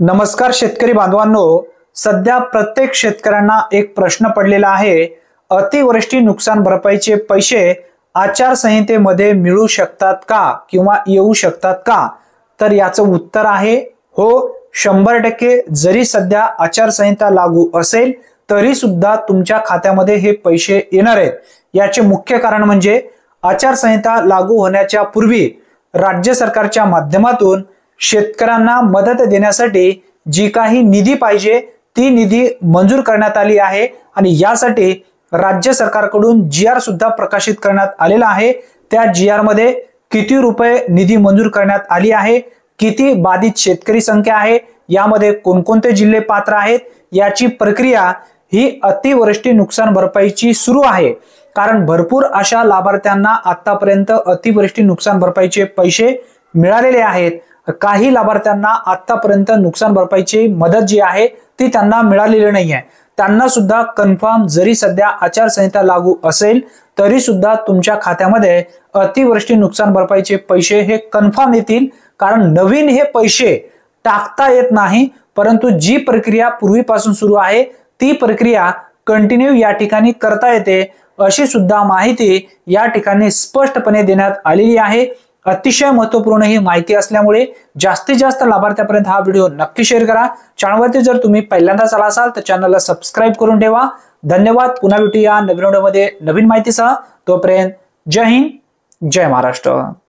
नमस्कार शेतकरी बांधवांनो, सध्या प्रत्येक शेतकऱ्यांना एक प्रश्न पडलेला आहे। अतिवृष्टी नुकसान भरपाईचे पैसे आचारसंहितेमध्ये मिळू शकतात का किंवा येऊ शकतात का? तर याचं उत्तर आहे हो, 100%। जरी सध्या आचारसंहिता लागू असेल तरी सुद्धा तुमच्या खात्यामध्ये हे पैसे येणार आहेत। याचे मुख्य कारण म्हणजे आचारसंहिता लागू होण्याच्या पूर्वी राज्य सरकारच्या माध्यमातून शेतकऱ्यांना मदत देण्यासाठी जी काही निधी पाहिजे ती निधी मंजूर करण्यात आली आहे आणि यासाठी राज्य सरकारकडून GR सुद्धा प्रकाशित करण्यात आलेला आहे। त्या GR मध्ये किती रुपये निधी मंजूर करण्यात आली आहे, किती बाधित शेतकरी संख्या आहे, यामध्ये कोणकोणते जिल्हे पात्र आहेत, याची प्रक्रिया ही अतिवृष्टी नुकसान भरपाईची सुरू आहे। कारण भरपूर अशा लाभार्थ्यांना आतापर्यंत अतिवृष्टी नुकसान भरपाईचे पैसे मिळालेले आहेत। काही लाभार्थ्यांना आतापर्यंत नुकसान भरपाईची मदत जी आहे ती त्यांना मिळालेली नाहीये। त्यांना सुद्धा कन्फर्म जरी सध्या आचारसंहिता लागू असेल तरी सुद्धा तुमच्या खात्यामध्ये अतिवृष्टी नुकसान भरपाईचे पैसे हे कन्फर्म येतील। कारण नवीन हे पैसे टाकता येत नाही, परंतु जी प्रक्रिया पूर्वीपासून सुरू आहे ती प्रक्रिया कंटिन्यू या ठिकाणी करता येते, अशी सुद्धा माहिती या ठिकाणी स्पष्टपणे देण्यात आलेली आहे। अतिशय महत्त्वपूर्ण ही माहिती असल्यामुळे जास्तीत जास्त लाभार्थ्यांपर्यंत हा व्हिडिओ नक्की शेअर करा। चॅनलवरती जर तुम्ही पहिल्यांदाच आला असाल तर चॅनलला सबस्क्राइब करून ठेवा। धन्यवाद। पुन्हा भेटूया नवीन व्हिडिओमध्ये नवीन माहितीसह। तोपर्यंत जय हिंद, जय महाराष्ट्र।